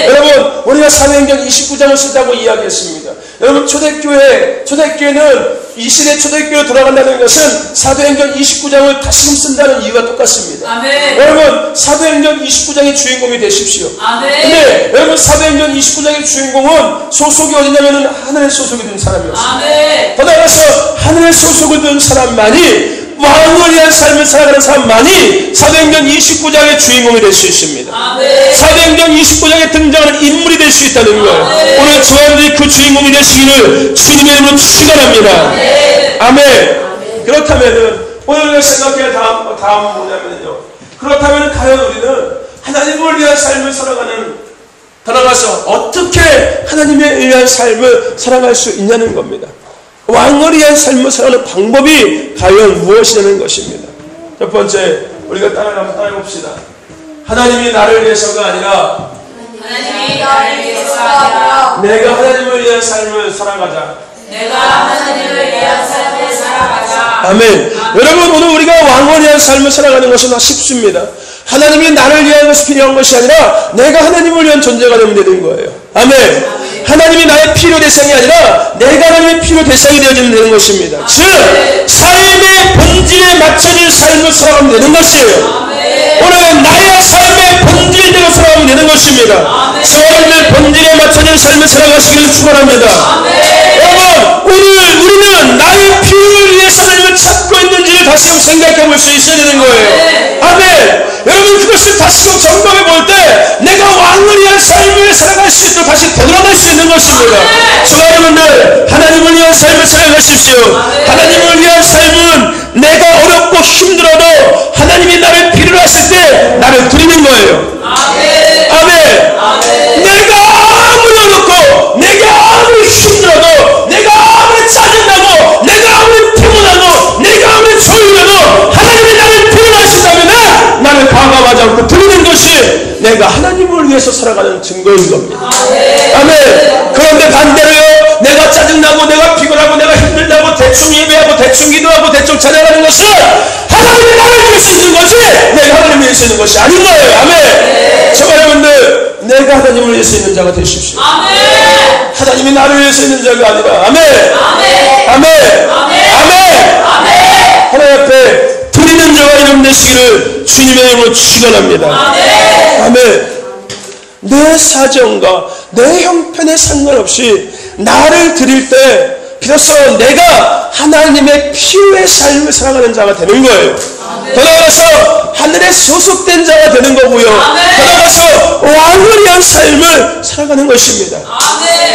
여러분, 우리가 사도행전 29장을 쓰자고 이야기했습니다. 여러분, 초대교회는 이 시대 초대교회로 돌아간다는 것은 사도행전 29장을 다시금 쓴다는 이유가 똑같습니다. 여러분, 사도행전 29장의 주인공이 되십시오. 근데 여러분, 사도행전 29장의 주인공은 소속이 어디냐면 하늘의 소속이 된 사람이었습니다. 더 나아가서 하늘의 소속을 둔 사람만이, 왕을 위한 삶을 살아가는 사람만이 사도행전 29장의 주인공이 될 수 있습니다. 사도행전 29장에 등장하는 인물이 될 수 있다는 거예요. 오늘 저와 여러분들이 그 주인공이 되시기를 주님의 이름으로 축원합니다. 아멘. 그렇다면 오늘 생각해야 다음 뭐냐면요. 그렇다면 과연 우리는 하나님을 위한 삶을 살아가는, 따라가서 어떻게 하나님을 위한 삶을 살아갈 수 있냐는 겁니다. 왕을 위한 삶을 살아가는 방법이 과연 무엇이냐는 것입니다. 첫 번째, 우리가 따라해봅시다. 하나님이 나를 위해서가 아니라 내가 하나님을 위한 삶을 살아가자. 내가 하나님을 위한 삶을 살아가자. 아멘. 여러분, 오늘 우리가 왕을 위한 삶을 살아가는 것은 쉽습니다. 하나님이 나를 위한 것이 필요한 것이 아니라 내가 하나님을 위한 존재가 되면 되는 거예요. 아멘. 하나님이 나의 필요 대상이 아니라 내가 하나님의 필요 대상이 되어지면 되는 것입니다. 즉 삶의 본질에 맞춰진 삶을 살아가면 되는 것이에요. 오늘 나의 삶의 본질대로 살아가면 되는 것입니다. 여러분들 본질에 맞춰진 삶을 살아가시기를 축원합니다. 여러분, 오늘 우리는 나의 필요를 위해서 하나님을 찾고 있는지를 다시 한번 생각해 볼 수 있어야 되는 거예요. 아멘. 여러분, 그것을 다시금 점검해 볼 때 내가 왕을 위한 삶을 살아갈 수 있도록 다시 되돌아갈 수 있는 것입니다. 여러분들, 하나님을 위한 삶을 살아가십시오. 하나님을 위한 삶은 내가 어렵고 힘들어도 하나님이 나를 필요로 하실 때 나를 드리는 거예요. 아멘. 내가 아무리 어렵고 내가 아무리 힘들어도 내가 아무리 짜증나고 내가 아무리 피곤하고 내가 아무리 졸려도 하나님이 나를 필요로 하신다면 나를 과감하지 않고 드리는 것이 내가 하나님을 위해서 살아가는 증거인 겁니다. 아멘. 그런데 반대로요, 내가 짜증나고 내가 피곤하고 내가 힘들다고 대충 예배하고 대충 기도하고 대충 찬양하는 것은 하나님이 나를 위해서 있는 것이 내가 하나님을 위해서 있는 것이 아닌 거예요. 아멘. 정말 여러분들, 내가 하나님을 위해서 있는 자가 되십시오. 아멘. 하나님이 나를 위해서 있는 자가 아니라. 아멘. 아멘. 아멘. 아멘. 하나님 앞에 드리는 자가 이름 되시기를 주님의 이름으로 축원합니다. 아멘. 내 사정과 내 형편에 상관없이 나를 드릴 때 비로소 내가 하나님의 필요의 삶을 살아가는 자가 되는 거예요. 더 나아가서 하늘에 소속된 자가 되는 거고요. 더 나아가서 왕을 위한 삶을 살아가는 것입니다.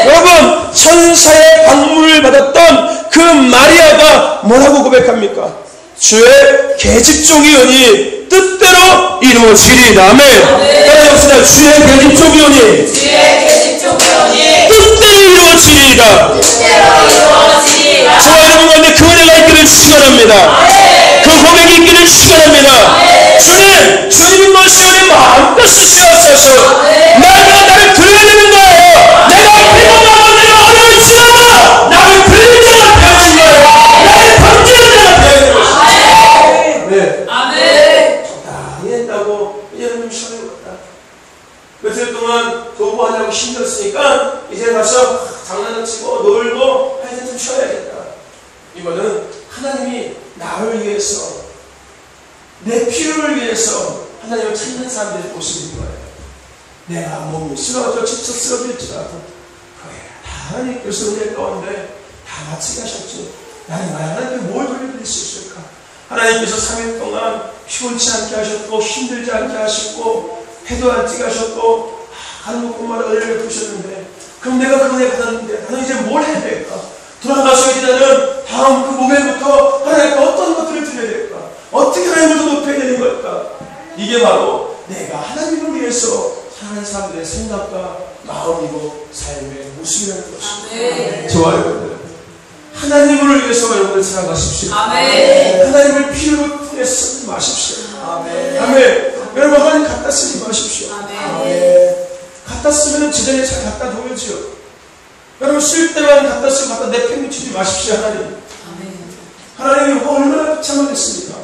여러분, 천사의 방문을 받았던 그 마리아가 뭐라고 고백합니까? 주의 계집종이오니 뜻대로 이루어지리이다. 아멘. 따라해봅시다. 주의 계집종이오니 뜻대로 이루어지리이다. 저와 여러분 가운데 그 은혜가 있기를 축원합니다. 그 고백이 있기를 축원합니다. 주님 것이 우리 마음껏 쓰시옵소서. 내가 나를 드려야 되는 거예요. 내가 피곤하고 내가 어려울지라도 나를 드리는 자가 되어진 거예요. 나를 던지는 자가 되어진 것입니다. 네. 아멘. 이랬다고 이제는 좀 쉬어야겠다. 며칠 동안 도보하려고 힘들었으니까 이제 가서 장난을 치고 놀고 할 때 좀 쉬어야겠다. 이거는 하나님이 나를 위해서 내 필요를 위해서 하나님을 찾는 사람들의 모습인 거예요. 내가 몸이 쓰러져 지쳐 쓰러질지라도 그래, 다 하나님께서 은혜 가운데 다 마치게 하셨지. 나는 하나님께 뭘 돌려드릴 수 있을까? 하나님께서 3일 동안 피곤치 않게 하셨고 힘들지 않게 하셨고 해도 안 찌게 하셨고 가는 것뿐만 은혜를 부으셨는데, 그럼 내가 그 은혜 받았는데 나는 이제 뭘 해야 될까? 돌아가서 이제 나는 다음 그 목요일부터 하나님께 어떤 것들을 드려야 될까? 어떻게 하나님을 더 높여야 되는 걸까? 이게 바로 내가 하나님을 위해서 사는 사람들의 생각과 마음이고 삶의 모습이라는 것입니다. 저와 여러분들, 하나님을 위해서 여러분들 살아가십시오. 아멘. 하나님을 필요로 쓰지 마십시오. 아멘. 아멘. 여러분, 하나님 갖다 쓰지 마십시오. 아멘. 갖다 쓰면 제자리에 잘 갖다 놓으지요. 여러분, 쓸 때만 갖다 쓰고 갖다 내팽개치지 마십시오. 하나님이 얼마나 비참하겠습니까?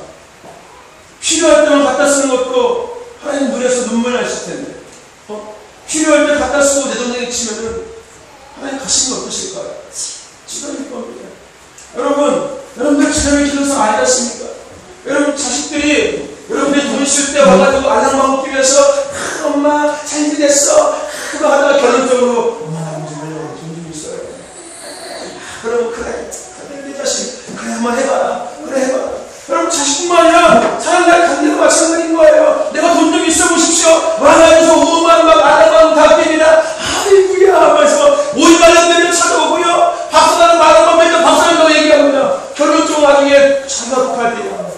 필요할 때만 갖다 쓰는 것도 하나님 눈에서 눈물 나실 텐데, 필요할 때 갖다 쓰고 내돈내기 치면은 하나님 가슴이 어떠실까요? 찢어질 겁니다. 여러분들 지난해 기도서 아니었습니까? 여러분 자식들이 여러분들이 돈 쓸 때 와가지고 알랑방구 뛰면서 엄마 잘 지냈어 그거 하다가 결론적으로 엄마 나 돈 좀 있어요. 그럼 그래 내 자식 그래 한번 해봐라. 그래 해봐라. 여러분 자식뿐만 아니라 사람들 관계도 마찬가지인 거예요. 내가 돈 좀 있어 보십시오. 와가지고 오만 막 알랑방구 다 뛰니라 아이구야 하면서 모임 관련되면 찾아오고요. 박수다는 말하면 맨날 박수한다고 얘기합니다. 결론적으로 나중에 자기가 복할 때야.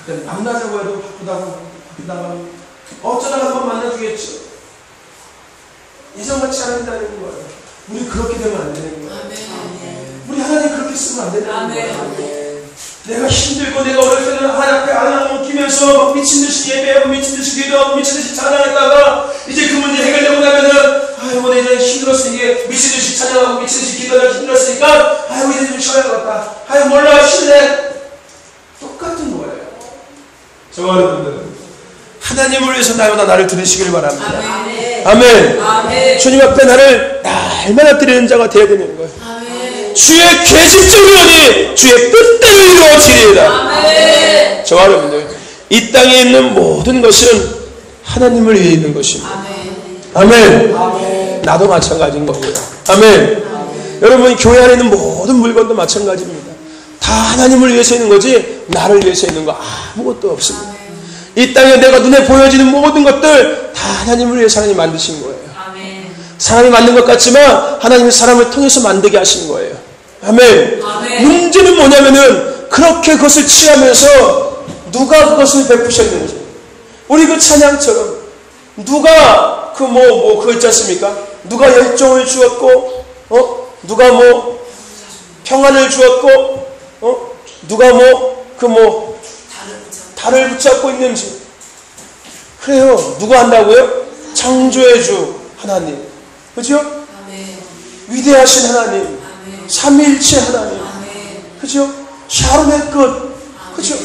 만나자고 해도 바쁘다고 어쩌다가 한번 만나주겠죠. 예전같이 안 한다는 거예요. 우리 그렇게 되면 안 되는 거예요. 우리 하나님 그렇게 쓰면 안 된다는 거예요. 내가 힘들고 내가 어릴 때는 하나님 앞에 안 웃기면서 미친듯이 예배하고 미친듯이 기도하고 미친듯이 찬양했다가 이제 그 문제 해결되고 나면은 아이고 내가 힘들었어. 이게 미친듯이 찬양하고 미친듯이 기도하고 힘들었으니까 아이고 이제 좀 쉬어야겠다. 아이고 몰라 쉬네. 똑같은 거예요. 저와 여러분들 하나님을 위해서 나를 들으시길 바랍니다. 아멘. 아멘. 주님 앞에 나를 날마다 드리는 자가 되어야 되는 거예요. 아멘. 주의 계집종이오니 주의 뜻대로 이루어지리이다. 아멘. 저와 여러분들 이 땅에 있는 모든 것은 하나님을 위해 있는 것입니다. 아멘. 아멘. 나도 마찬가지인 거고요. 아멘. 아멘. 여러분 교회 안에 있는 모든 물건도 마찬가지입니다. 다 하나님을 위해서 있는 거지 나를 위해서 있는 거 아무것도 없습니다. 이 땅에 내가 눈에 보여지는 모든 것들 다 하나님을 위해서 하나님 만드신 거예요. 아멘. 사람이 만든 것 같지만 하나님이 사람을 통해서 만들게 하신 거예요. 아멘. 아멘. 문제는 뭐냐면은 그렇게 그것을 취하면서 누가 그것을 베푸셨는지 우리 그 찬양처럼 누가 그거 있지 않습니까? 누가 열정을 주었고 누가 평안을 주었고 누가 달을 붙잡고 있는지. 그래요. 누가 한다고요? 창조의 주 하나님. 그죠? 아멘. 위대하신 하나님. 아멘. 삼위일체 하나님. 아멘. 그죠? 샤론의 끝. 그죠?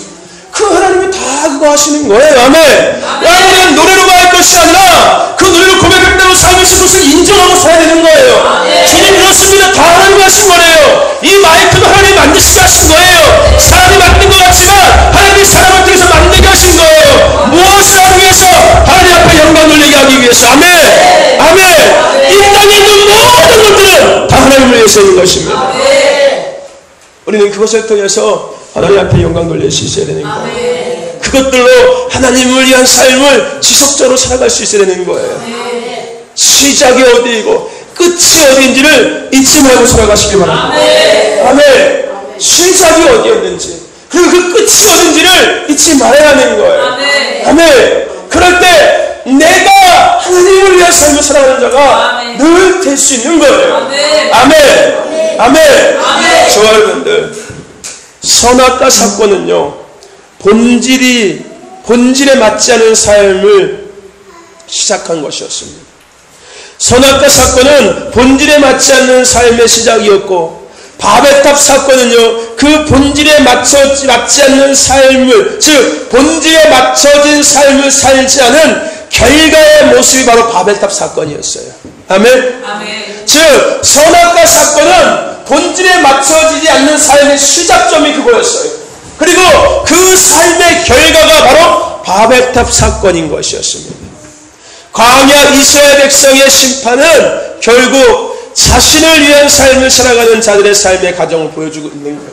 그 하나님이 다 그거 하시는 거예요. 아멘. 우리는 노래로만 할 것이 아니라 그 노래를 고백한다고 삶에서 그것을 인정하고 살아야 되는 거예요. 아멘. 주님 그렇습니다. 다 하나님이 하신 거예요. 이 마이크도 하나님이 만드시게 하신 거예요. 사람이 만든 것 같지만 하나님이 사람을 통해서 만들게 하신 거예요. 무엇을 하기 위해서? 하나님 앞에 영광 돌리게 하기 위해서. 아멘. 아멘. 이 땅에 있는 모든 것들은 다 하나님을 위해서 있는 것입니다. 아멘. 우리는 그것을 통해서 하나님 앞에 영광 돌릴 수 있어야 되는 거예요. 그것들로 하나님을 위한 삶을 지속적으로 살아갈 수 있어야 되는 거예요. 시작이 어디이고 끝이 어디인지를 잊지 말고 살아가시기 바랍니다. 아멘. 시작이 어디였는지 그리고 그 끝이 어딘지를 잊지 말아야 하는 거예요. 아멘. 그럴 때 내가 하나님을 위한 삶을 살아가는 자가 늘 될 수 있는 거예요. 아멘. 아멘. 저와 여러분들 선악과 사건은요 본질에 맞지 않은 삶을 시작한 것이었습니다. 선악과 사건은 본질에 맞지 않는 삶의 시작이었고 바벨탑 사건은요 그 본질에 맞지 않는 삶을 즉 본질에 맞춰진 삶을 살지 않은 결과의 모습이 바로 바벨탑 사건이었어요. 아멘. 아멘. 즉 선악과 사건은 본질에 맞춰지지 않는 삶의 시작점이 그거였어요. 그리고 그 삶의 결과가 바로 바벨탑 사건인 것이었습니다. 광야 이스라엘 백성의 심판은 결국 자신을 위한 삶을 살아가는 자들의 삶의 가정을 보여주고 있는 거예요.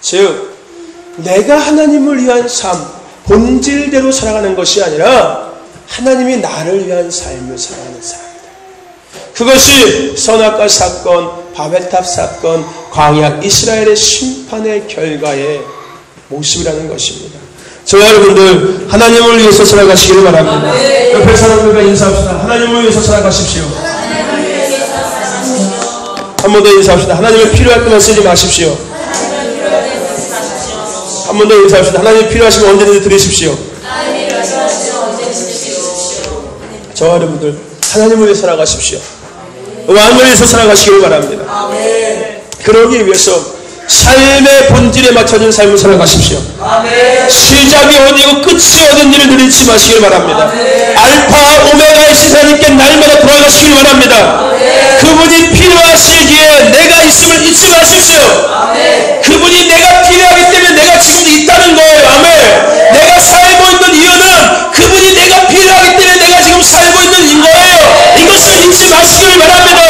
즉 내가 하나님을 위한 삶, 본질대로 살아가는 것이 아니라 하나님이 나를 위한 삶을 살아가는 삶. 그것이 선악과 사건, 바벨탑 사건, 광야 이스라엘의 심판의 결과의 모습이라는 것입니다. 저와 여러분들 하나님을 위해서 살아가시기를 바랍니다. 옆에 사람들과 인사합시다. 하나님을 위해서 살아가십시오. 한 번 더 인사합시다. 하나님을 필요할 때만 쓰지 마십시오. 한 번 더 인사합시다. 하나님이 필요하시면 언제든지 들으십시오. 저와 여러분들 하나님을 위해서 살아가십시오. 왕을 위해서 살아가시기를 바랍니다. 아멘. 그러기 위해서 삶의 본질에 맞춰진 삶을 살아가십시오. 아멘. 시작이 어디고 끝이 어딘지를 늘 잊지 마시길 바랍니다. 아멘. 알파 오메가이신 하나님께 날마다 돌아가시길 바랍니다. 아멘. 그분이 필요하시기에 내가 있음을 잊지 마십시오. 아멘. 그분이 내가 필요하기 때문에 내가 지금 있다는 거예요. 아멘. 내가 살고 있는 이유는 그분이 내가 필요하기 때문에 내가 지금 살고 있는 거예요. 이것을 잊지 마시길 바랍니다.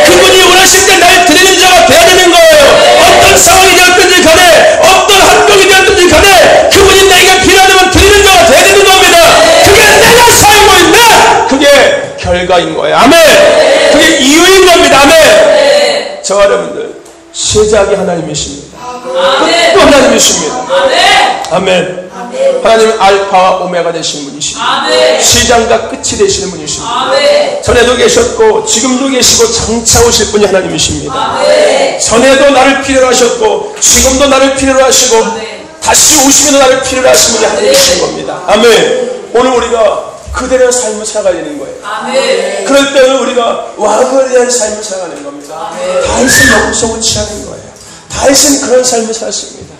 그분이 원하실 때 날 드리는 자가 되어야 되는 거예요. 어떤 상황이 되었든지 간에 어떤 환경이 되었든지 간에 그분이 내게 필요하다면 드리는 자가 되어야 되는 겁니다. 그게 내가 살고 있는 그게 결과인 거예요. 아멘. 그게 이유인 겁니다. 아멘. 저와 여러분들 시작이 하나님이십니다. 끝도 하나님이십니다. 아멘. 하나님은 알파와 오메가 되신 분이십니다. 시작과 끝이 되시는 분이십니다. 전에도 계셨고 지금도 계시고 장차 오실 분이 하나님이십니다. 전에도 나를 필요로 하셨고 지금도 나를 필요로 하시고 다시 오시면 나를 필요로 하신 분이 하나님이신 겁니다. 아멘. 오늘 우리가 그대로의 삶을 살아가야 되는 거예요. 아멘. 그럴 때는 우리가 왕을 위한 삶을 살아가는 겁니다. 다윗은 영성을 취하는 거예요. 다윗은 그런 삶을 살았습니다.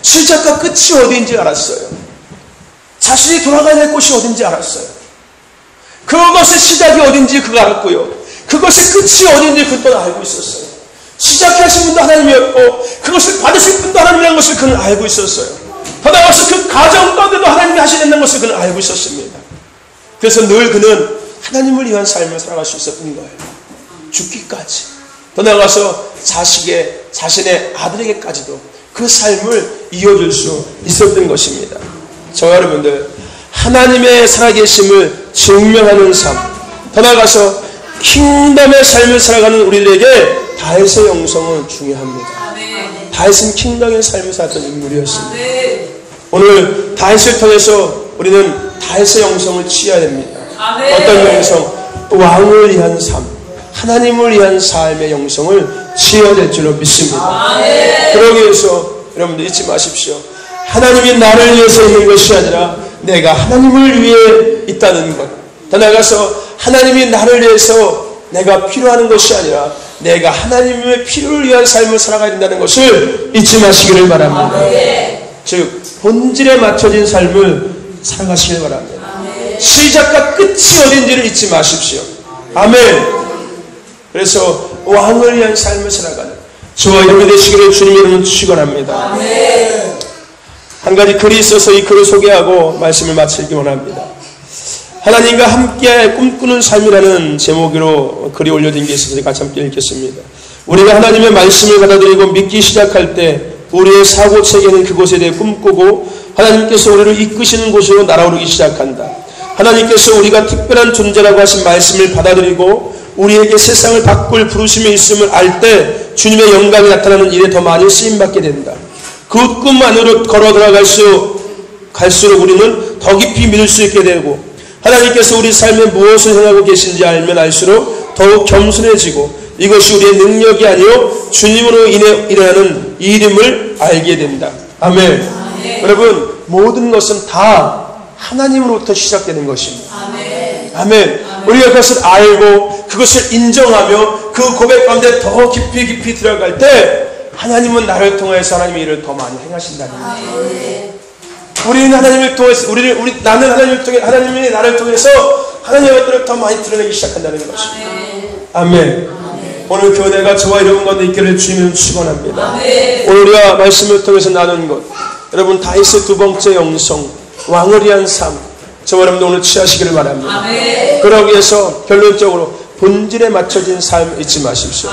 시작과 끝이 어디인지 알았어요. 자신이 돌아가야 될 곳이 어딘지 알았어요. 그것의 시작이 어딘지 그가 알았고요. 그것의 끝이 어딘지 그도 알고 있었어요. 시작하신 분도 하나님이었고 그것을 받으실 분도 하나님이라는 것을 그는 알고 있었어요. 더 나아가서 그 가정 가운데도 하나님이 하시는 것을 그는 알고 있었습니다. 그래서 늘 그는 하나님을 위한 삶을 살아갈 수 있었던 거예요. 죽기까지. 더 나아가서 자신의 아들에게까지도 그 삶을 이어줄 수 있었던 것입니다. 저와 여러분들, 하나님의 살아계심을 증명하는 삶, 더 나아가서 킹덤의 삶을 살아가는 우리들에게 다윗의 영성은 중요합니다. 다윗은 킹덤의 삶을 살았던 인물이었습니다. 오늘 다윗을 통해서 우리는 다윗의 영성을 취해야 됩니다. 어떤 영성? 왕을 위한 삶, 하나님을 위한 삶의 영성을 취해야 될 줄로 믿습니다. 그러기 위해서 여러분들 잊지 마십시오. 하나님이 나를 위해서 있는 것이 아니라 내가 하나님을 위해 있다는 것. 더 나아가서 하나님이 나를 위해서 내가 필요하는 것이 아니라 내가 하나님의 필요를 위한 삶을 살아가야 된다는 것을 잊지 마시기를 바랍니다. 즉 본질에 맞춰진 삶을 살아가시길 바랍니다. 시작과 끝이 어딘지를 잊지 마십시오. 아멘. 그래서 왕을 위한 삶을 살아가는 저와 여러분 되시기를 주님 이름으로 축원합니다. 한 가지 글이 있어서 이 글을 소개하고 말씀을 마치기 원합니다. 하나님과 함께 꿈꾸는 삶이라는 제목으로 글이 올려진 게 있어서 같이 함께 읽겠습니다. 우리가 하나님의 말씀을 받아들이고 믿기 시작할 때 우리의 사고체계는 그곳에 대해 꿈꾸고 하나님께서 우리를 이끄시는 곳으로 날아오르기 시작한다. 하나님께서 우리가 특별한 존재라고 하신 말씀을 받아들이고 우리에게 세상을 바꿀 부르심이 있음을 알 때 주님의 영광이 나타나는 일에 더 많이 쓰임받게 된다. 그 꿈 안으로 걸어 갈수록 우리는 더 깊이 믿을 수 있게 되고 하나님께서 우리 삶에 무엇을 행하고 계신지 알면 알수록 더욱 겸손해지고 이것이 우리의 능력이 아니요 주님으로 인해 일어나는 일임을 알게 된다. 아멘. 여러분 모든 것은 다 하나님으로부터 시작되는 것입니다. 아멘. 우리가 그것을 알고 그것을 인정하며 그 고백 가운데 더 깊이 들어갈 때 하나님은 나를 통해서 하나님의 일을 더 많이 행하신다는 거예요. 우리는 하나님을 통해서 나는 하나님을 통해 하나님이 나를 통해서 하나님의 것들을 더 많이 드러내기 시작한다는 것입니다. 아멘. 오늘 교회가 저와 여러분 가운데 있기를 주님은 축원합니다. 오늘 우리가 말씀을 통해서 나눈 것, 여러분 다윗의 두 번째 영성, 왕을 위한 삶, 저와 여러분도 오늘 취하시기를 바랍니다. 그러기 위해서 결론적으로 본질에 맞춰진 삶 잊지 마십시오.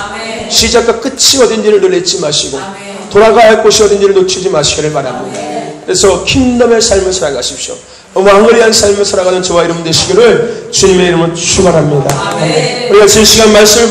시작과 끝이 어딘지를 늘 잊지 마시고 돌아가야 할 곳이 어딘지를 놓치지 마시기를 바랍니다. 그래서 킹덤의 삶을 살아가십시오. 왕을 위한 삶을 살아가는 저와 여러분 되시기를 주님의 이름으로 축원합니다. 우리가 지금 시간 말씀을